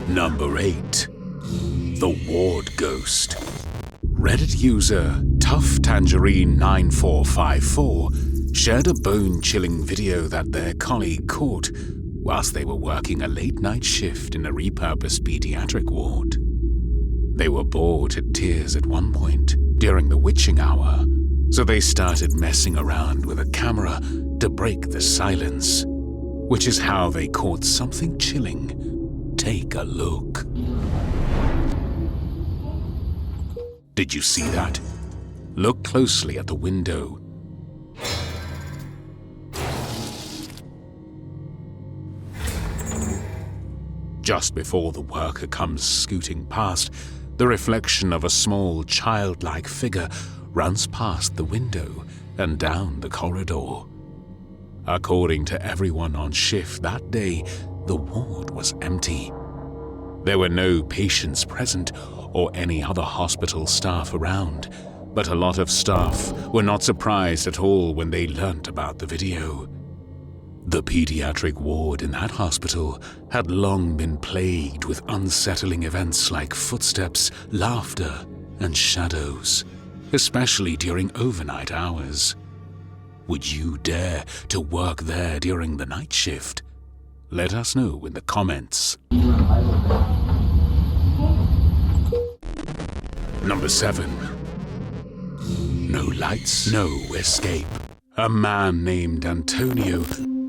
Number 8. The Ward Ghost. Reddit user ToughTangerine9454 shared a bone-chilling video that their colleague caught whilst they were working a late-night shift in a repurposed pediatric ward. They were bored to tears at one point during the witching hour, so they started messing around with a camera to break the silence, which is how they caught something chilling. Take a look. Did you see that? Look closely at the window. Just before the worker comes scooting past, the reflection of a small childlike figure runs past the window and down the corridor. According to everyone on shift that day, the ward was empty. There were no patients present or any other hospital staff around, but a lot of staff were not surprised at all when they learnt about the video. The pediatric ward in that hospital had long been plagued with unsettling events like footsteps, laughter, and shadows, especially during overnight hours. Would you dare to work there during the night shift? Let us know in the comments. Number 7. No lights, no escape. A man named Antonio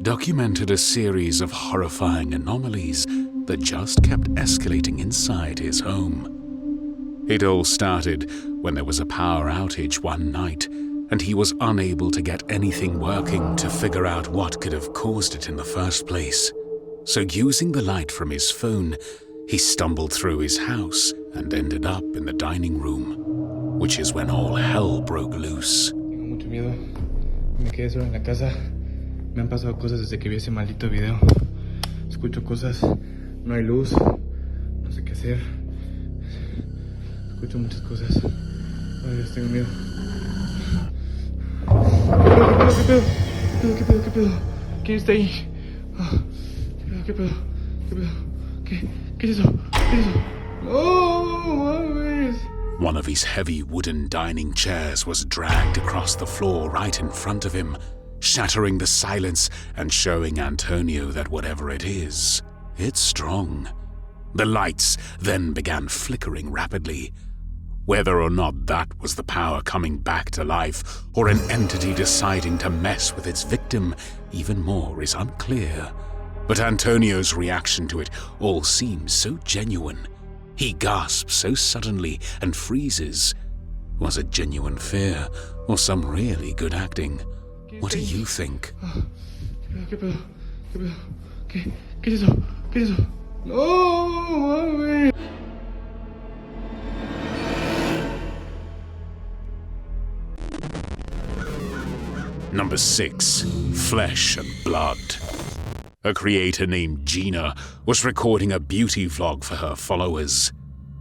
documented a series of horrifying anomalies that just kept escalating inside his home. It all started when there was a power outage one night, and he was unable to get anything working to figure out what could have caused it in the first place. So using the light from his phone, he stumbled through his house and ended up in the dining room, which is when all hell broke loose. Tengo mucho miedo. Me quedé solo en la casa. Me han pasado cosas desde que vi ese maldito video. Escucho cosas. No hay luz. No sé qué hacer. Escucho muchas cosas. Ay, Dios, tengo miedo. ¿Qué pedo? ¿Quién está ahí? ¿Qué pedo? ¿Qué es eso? ¡No mames! One of his heavy wooden dining chairs was dragged across the floor right in front of him, shattering the silence and showing Antonio that whatever it is, it's strong. The lights then began flickering rapidly. Whether or not that was the power coming back to life or an entity deciding to mess with its victim even more is unclear. But Antonio's reaction to it all seems so genuine. He gasps so suddenly and freezes. Was it genuine fear or some really good acting? What do you think? ¿Qué pedo? ¿Qué es eso? ¡No mames! Number 6. Flesh and Blood. A creator named Gina was recording a beauty vlog for her followers.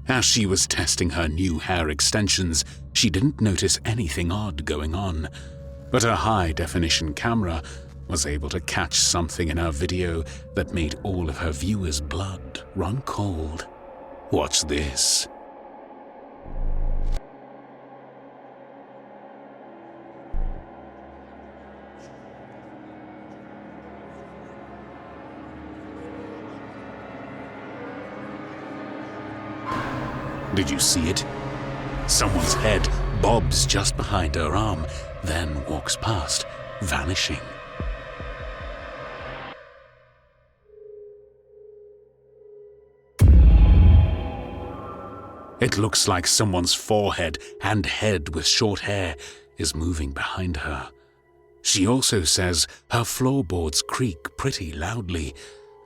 As she was testing her new hair extensions, she didn't notice anything odd going on, but her high-definition camera was able to catch something in her video that made all of her viewers' blood run cold. Watch this. Did you see it? Someone's head bobs just behind her arm, then walks past, vanishing. It looks like someone's forehead and head with short hair is moving behind her. She also says her floorboards creak pretty loudly,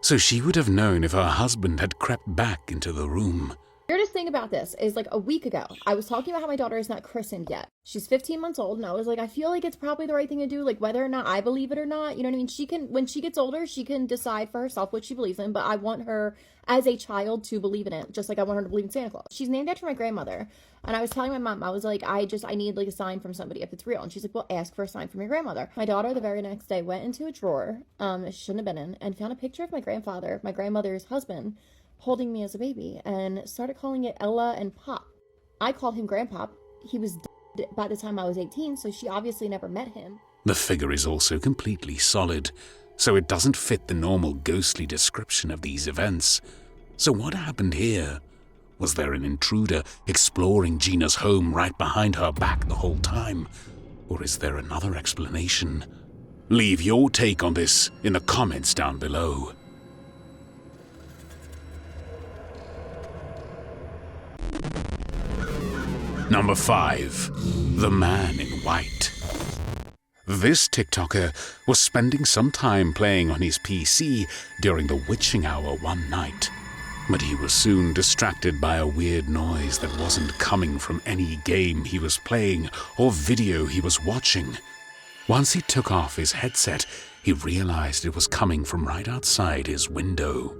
so she would have known if her husband had crept back into the room. Weirdest thing about this is like a week ago, I was talking about how my daughter is not christened yet. She's 15 months old, and I was like, I feel like it's probably the right thing to do, like whether or not I believe it or not, you know what I mean? She can, when she gets older, she can decide for herself what she believes in, but I want her as a child to believe in it, just like I want her to believe in Santa Claus. She's named after my grandmother, and I was telling my mom, I was like, I need like a sign from somebody if it's real, and she's like, well, ask for a sign from your grandmother. My daughter the very next day went into a drawer, she shouldn't have been in, and found a picture of my grandfather, my grandmother's husband, holding me as a baby and started calling it Ella and Pop. I called him Grandpop. He was dead by the time I was 18, so she obviously never met him. The figure is also completely solid, so it doesn't fit the normal ghostly description of these events. So what happened here? Was there an intruder exploring Gina's home right behind her back the whole time? Or is there another explanation? Leave your take on this in the comments down below. Number 5. The Man in White. This TikToker was spending some time playing on his PC during the witching hour one night. But he was soon distracted by a weird noise that wasn't coming from any game he was playing or video he was watching. Once he took off his headset, he realized it was coming from right outside his window.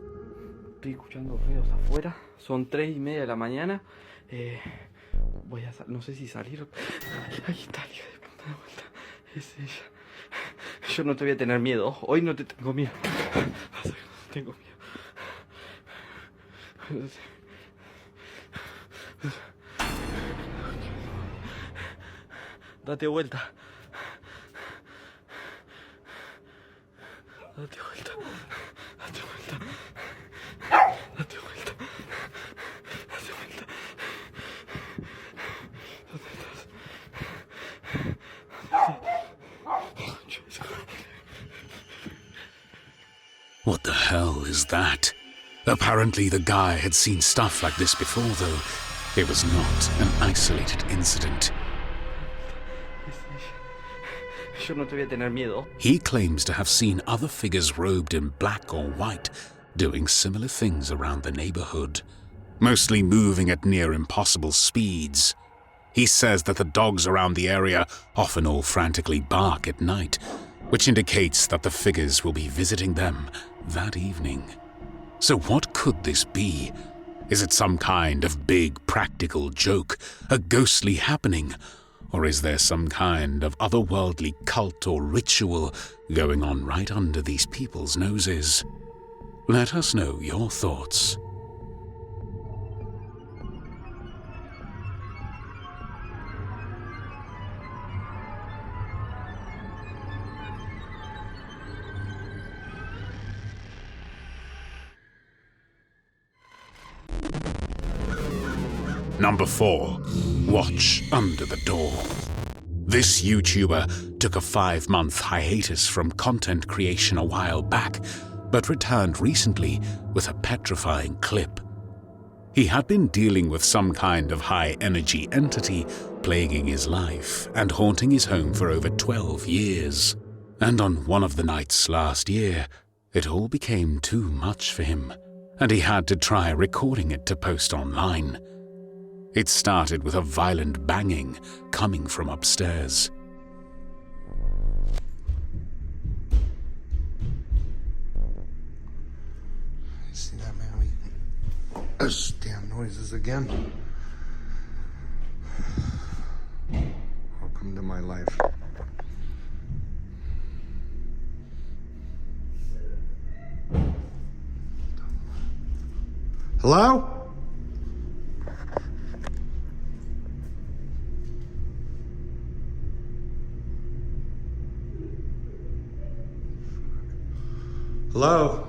Estoy escuchando ruidos afuera, son 3:30 de la mañana. Voy a no sé si salir. Ahí está, hija de puta, de vuelta. Es ella. Yo no te voy a tener miedo. Hoy no te tengo miedo. Tengo miedo. Date vuelta. Date vuelta. Date vuelta. Date vuelta. Date vuelta. ¿Dónde estás? What the hell is that? Apparently the guy had seen stuff like this before, though. It was not an isolated incident. Yo no te voy a tener miedo. He claims to have seen other figures robed in black or white doing similar things around the neighborhood, mostly moving at near impossible speeds. He says that the dogs around the area often all frantically bark at night, which indicates that the figures will be visiting them that evening. So what could this be? Is it some kind of big practical joke, a ghostly happening? Or is there some kind of otherworldly cult or ritual going on right under these people's noses? Let us know your thoughts. Number 4. Watch Under the Door. This YouTuber took a 5-month hiatus from content creation a while back, but returned recently with a petrifying clip. He had been dealing with some kind of high-energy entity plaguing his life and haunting his home for over 12 years. And on one of the nights last year, it all became too much for him, and he had to try recording it to post online. It started with a violent banging coming from upstairs. See that, man? Those damn noises again. Welcome to my life. Hello? Hello?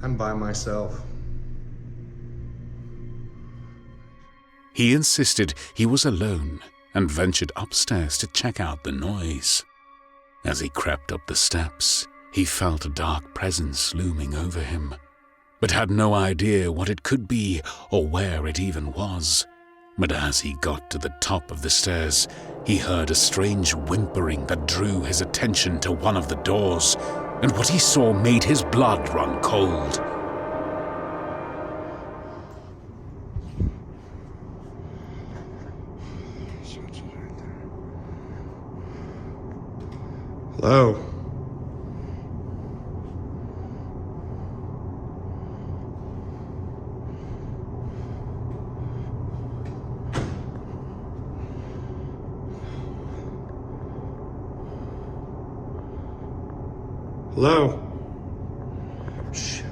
I'm by myself. He insisted he was alone and ventured upstairs to check out the noise. As he crept up the steps, he felt a dark presence looming over him, but had no idea what it could be or where it even was. But as he got to the top of the stairs, he heard a strange whimpering that drew his attention to one of the doors, and what he saw made his blood run cold. Hello? Hello? Shit.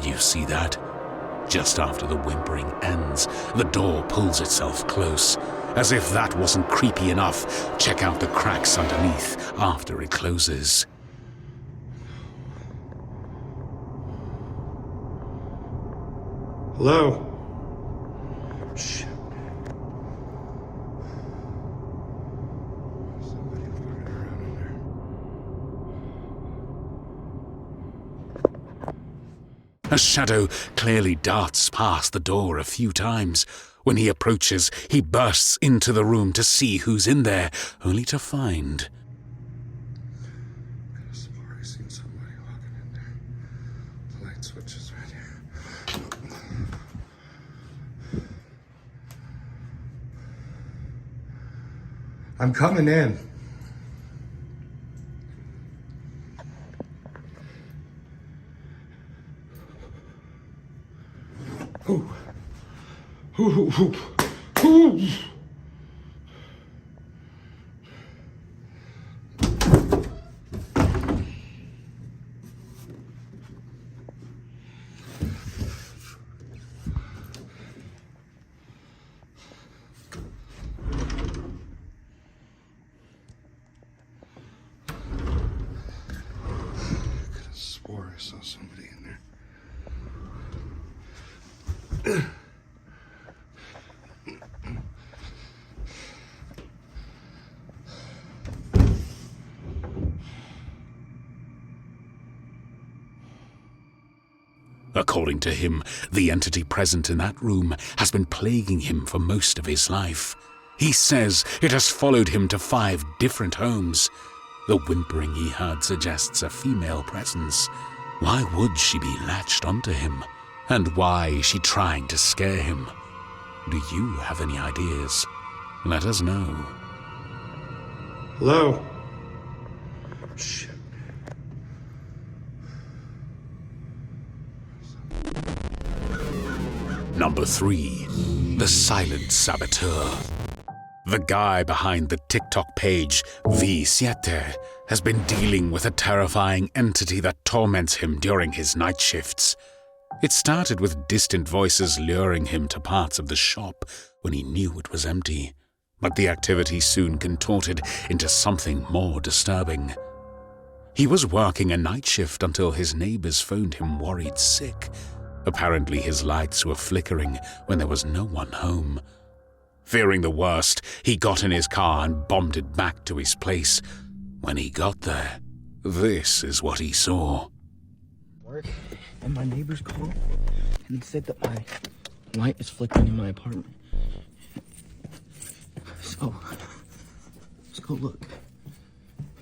Did you see that? Just after the whimpering ends, the door pulls itself close. As if that wasn't creepy enough, check out the cracks underneath after it closes. Hello? Shit. Somebody walking around in there. A shadow clearly darts past the door a few times. When he approaches, he bursts into the room to see who's in there, only to find... I could have sworn I seen somebody walking in there. The light switch is right here. I'm coming in. Ooh. Ooh, ooh, ooh. I could have swore I saw somebody in there. According to him, the entity present in that room has been plaguing him for most of his life. He says it has followed him to 5 different homes. The whimpering he heard suggests a female presence. Why would she be latched onto him? And why is she trying to scare him? Do you have any ideas? Let us know. Hello? Shit. Number 3. The Silent Saboteur. The guy behind the TikTok page, V7, has been dealing with a terrifying entity that torments him during his night shifts. It started with distant voices luring him to parts of the shop when he knew it was empty. But the activity soon contorted into something more disturbing. He was working a night shift until his neighbors phoned him worried sick. Apparently his lights were flickering when there was no one home. Fearing the worst, he got in his car and bombed it back to his place. When he got there, this is what he saw. Work, and my neighbors called, and they said that my light is flickering in my apartment. So, let's go look.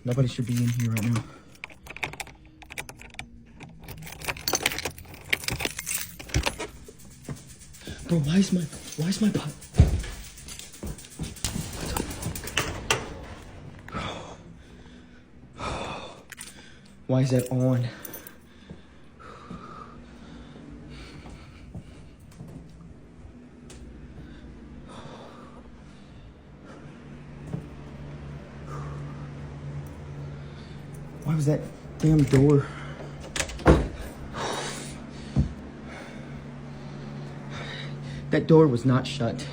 Nobody should be in here right now. Bro, why is my pot? Why is that on? Why was that damn door? That door was not shut.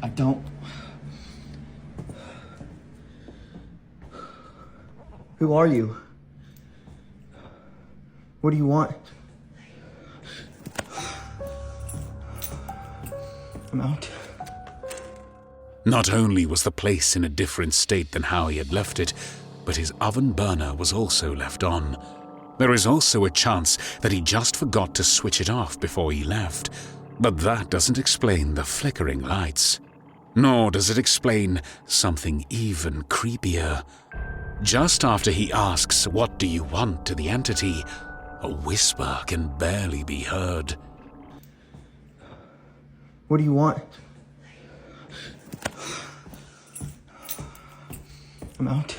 I don't. Who are you? What do you want? I'm out. Not only was the place in a different state than how he had left it, but his oven burner was also left on. There is also a chance that he just forgot to switch it off before he left, but that doesn't explain the flickering lights. Nor does it explain something even creepier. Just after he asks, "What do you want?" to the entity, a whisper can barely be heard. What do you want? I'm out.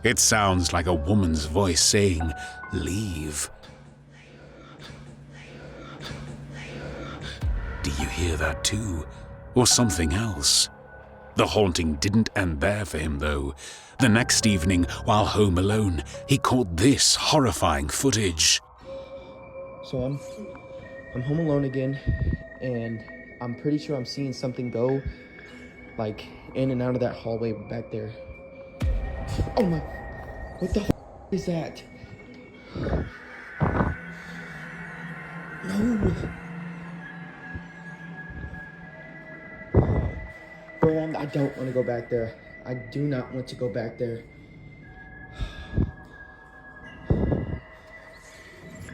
It sounds like a woman's voice saying, "Leave." Do you hear that too? Or something else? The haunting didn't end there for him, though. The next evening, while home alone, he caught this horrifying footage. So I'm home alone again, and I'm pretty sure I'm seeing something go, like, in and out of that hallway back there. Oh my, what the is that? No. Bro, I don't want to go back there. I do not want to go back there.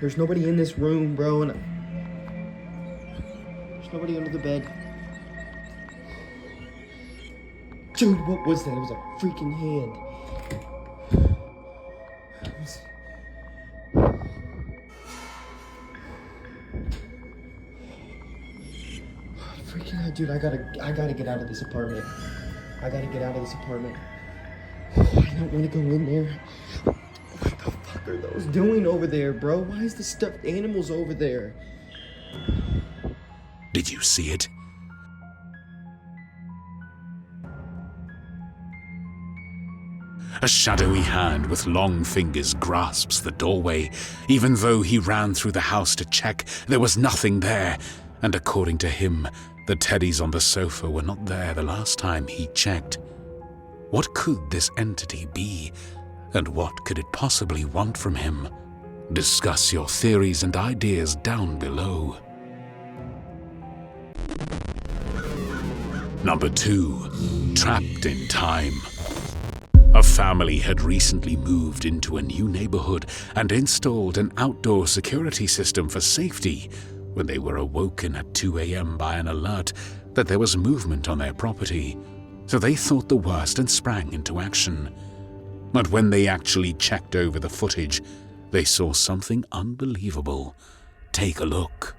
There's nobody in this room, bro, and there's nobody under the bed. Dude, what was that? It was a freaking hand. Freaking hell, dude, I gotta get out of this apartment. I gotta get out of this apartment. I don't want to go in there. What the fuck are those doing over there, bro? Why is the stuffed animals over there? Did you see it? A shadowy hand with long fingers grasps the doorway. Even though he ran through the house to check, there was nothing there. And according to him, the teddies on the sofa were not there the last time he checked. What could this entity be? And what could it possibly want from him? Discuss your theories and ideas down below. Number 2. Trapped in time. A family had recently moved into a new neighborhood and installed an outdoor security system for safety when they were awoken at 2 a.m. by an alert that there was movement on their property. So they thought the worst and sprang into action. But when they actually checked over the footage, they saw something unbelievable. Take a look.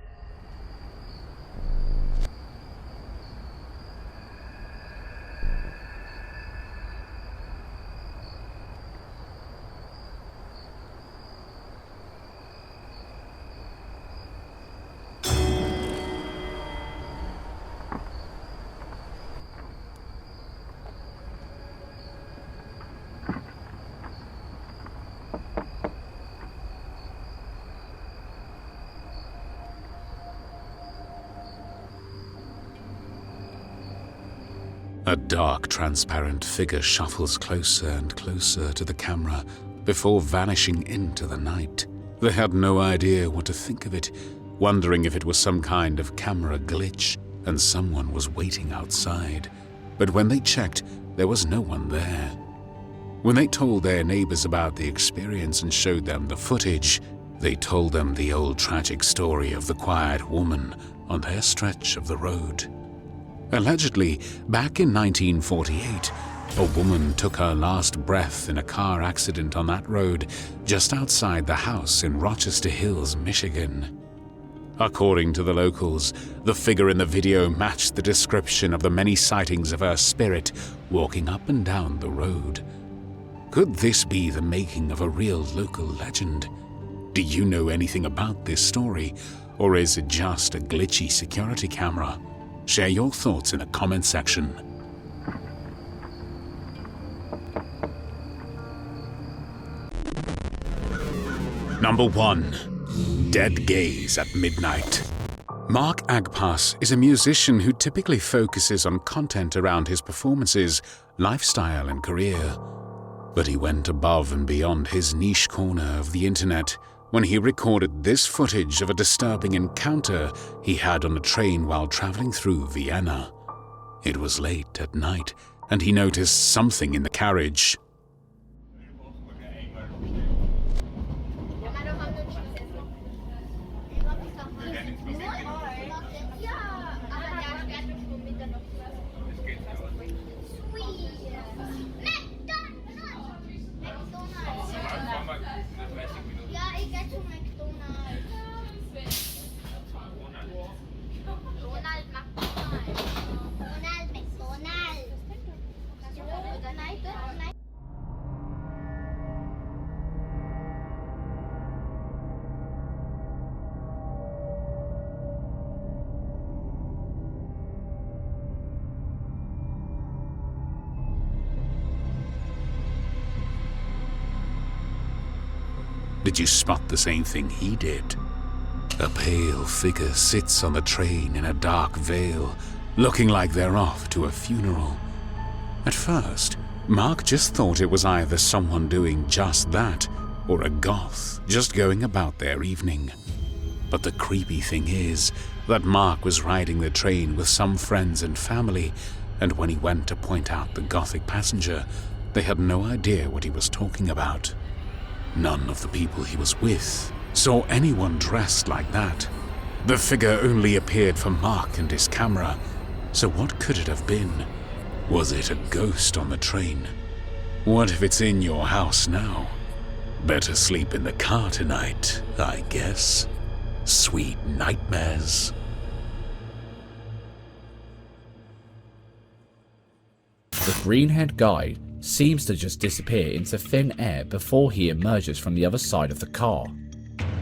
A dark, transparent figure shuffles closer and closer to the camera before vanishing into the night. They had no idea what to think of it, wondering if it was some kind of camera glitch and someone was waiting outside. But when they checked, there was no one there. When they told their neighbors about the experience and showed them the footage, they told them the old tragic story of the quiet woman on their stretch of the road. Allegedly, back in 1948, a woman took her last breath in a car accident on that road just outside the house in Rochester Hills, Michigan. According to the locals, the figure in the video matched the description of the many sightings of her spirit walking up and down the road. Could this be the making of a real local legend? Do you know anything about this story, or is it just a glitchy security camera? Share your thoughts in the comment section. Number 1. Dead Gaze at Midnight. Mark Agpas is a musician who typically focuses on content around his performances, lifestyle, and career. But he went above and beyond his niche corner of the internet when he recorded this footage of a disturbing encounter he had on a train while traveling through Vienna. It was late at night, and he noticed something in the carriage. Did you spot the same thing he did? A pale figure sits on the train in a dark veil, looking like they're off to a funeral. At first, Mark just thought it was either someone doing just that, or a goth just going about their evening. But the creepy thing is that Mark was riding the train with some friends and family, and when he went to point out the gothic passenger, they had no idea what he was talking about. None of the people he was with saw anyone dressed like that. The figure only appeared for Mark and his camera, so what could it have been? Was it a ghost on the train? What if it's in your house now? Better sleep in the car tonight, I guess. Sweet nightmares. The green-haired guy seems to just disappear into thin air before he emerges from the other side of the car.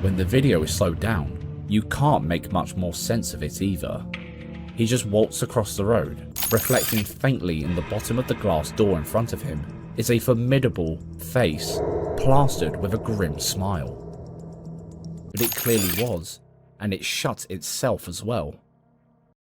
When the video is slowed down, you can't make much more sense of it either. He just waltzed across the road. Reflecting faintly in the bottom of the glass door in front of him is a formidable face plastered with a grim smile. But it clearly was, and it shut itself as well.